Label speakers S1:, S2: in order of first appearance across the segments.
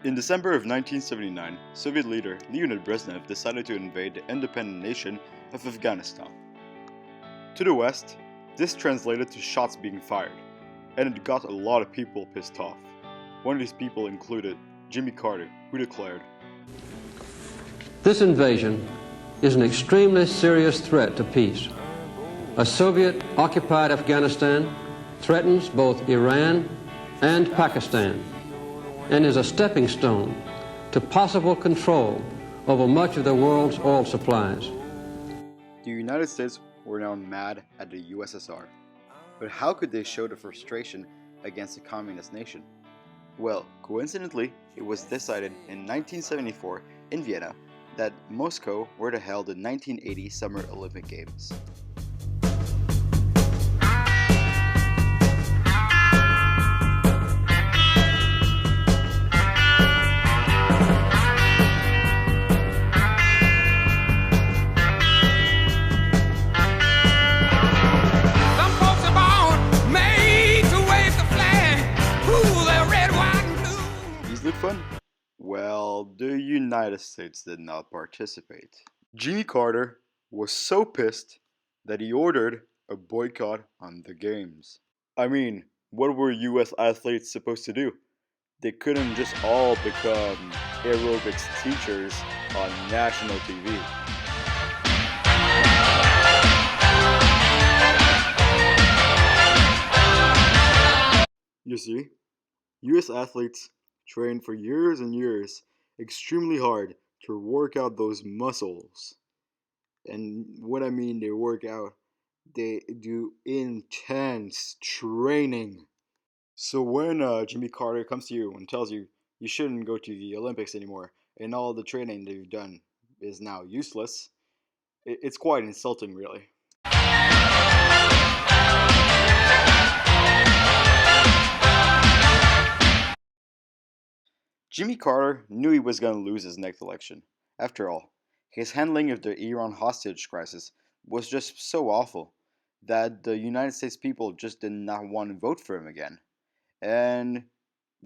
S1: In December of 1979, Soviet leader Leonid Brezhnev decided to invade the independent nation of Afghanistan. To the west, this translated to shots being fired, and it got a lot of people pissed off. One of these people included Jimmy Carter, who declared,
S2: "This invasion is an extremely serious threat to peace. A Soviet-occupied Afghanistan threatens both Iran and Pakistan, and is a stepping stone to possible control over much of the world's oil supplies."
S1: The United States were now mad at the USSR. But how could they show the frustration against a communist nation? Well, coincidentally, it was decided in 1974 in Vienna that Moscow were to held the 1980 Summer Olympic Games. Fun? Well, the United States did not participate. Jimmy Carter was so pissed that he ordered a boycott on the games. I mean, what were US athletes supposed to do? They couldn't just all become aerobics teachers on national TV. You see, US athletes train for years and years extremely hard to work out those muscles. And what I mean they work out, they do intense training. So when Jimmy Carter comes to you and tells you you shouldn't go to the Olympics anymore and all the training that you've done is now useless, it's quite insulting, really. Jimmy Carter knew he was going to lose his next election. After all, his handling of the Iran hostage crisis was just so awful that the United States people just did not want to vote for him again. And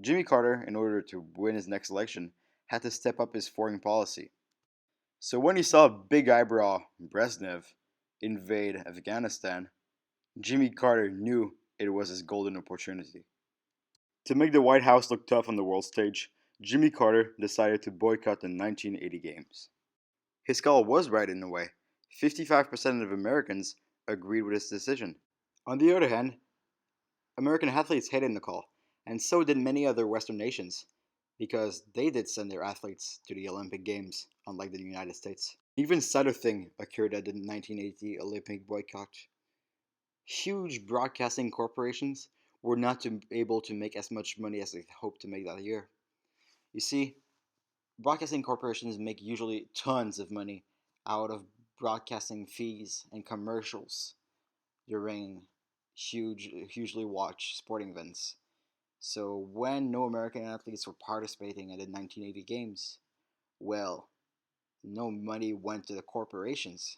S1: Jimmy Carter, in order to win his next election, had to step up his foreign policy. So when he saw big eyebrow Brezhnev invade Afghanistan, Jimmy Carter knew it was his golden opportunity. To make the White House look tough on the world stage, Jimmy Carter decided to boycott the 1980 Games. His call was right in a way. 55% of Americans agreed with his decision. On the other hand, American athletes hated the call, and so did many other Western nations, because they did send their athletes to the Olympic Games, unlike the United States. Even sadder thing occurred at the 1980 Olympic boycott. Huge broadcasting corporations were not able to make as much money as they hoped to make that year. You see, broadcasting corporations make usually tons of money out of broadcasting fees and commercials during hugely watched sporting events. So when no American athletes were participating in the 1980 Games, well, no money went to the corporations,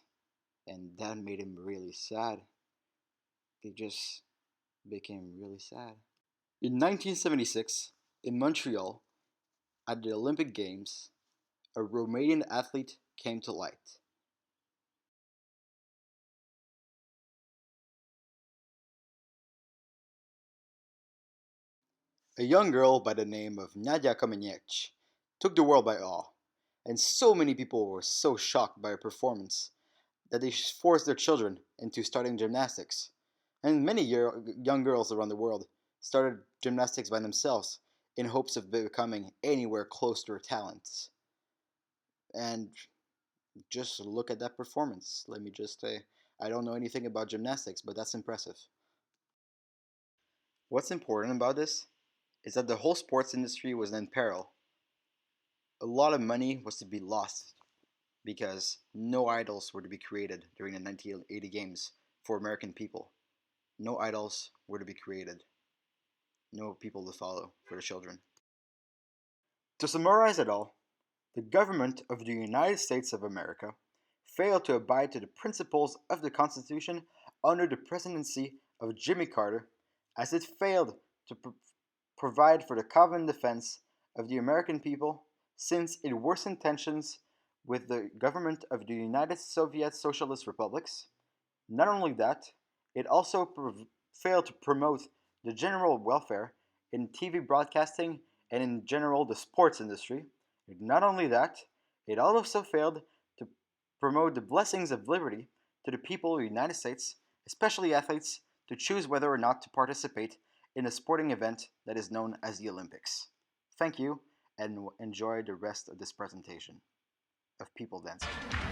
S1: and that made him really sad. They just became really sad. In 1976, in Montreal, at the Olympic Games, a Romanian athlete came to light. A young girl by the name of Nadia Comaneci took the world by awe, and so many people were so shocked by her performance that they forced their children into starting gymnastics. And many young girls around the world started gymnastics by themselves in hopes of becoming anywhere close to their talents. And just look at that performance. Let me just say, I don't know anything about gymnastics, but that's impressive. What's important about this is that the whole sports industry was in peril. A lot of money was to be lost because no idols were to be created during the 1980 games for American people. No idols were to be created. No people to follow for the children. To summarize it all, the government of the United States of America failed to abide to the principles of the Constitution under the presidency of Jimmy Carter, as it failed to provide for the common defense of the American people, since it worsened tensions with the government of the United Soviet Socialist Republics. Not only that, it also failed to promote the general welfare in TV broadcasting and in general the sports industry. Not only that, it also failed to promote the blessings of liberty to the people of the United States, especially athletes, to choose whether or not to participate in a sporting event that is known as the Olympics. Thank you, and enjoy the rest of this presentation of people dancing.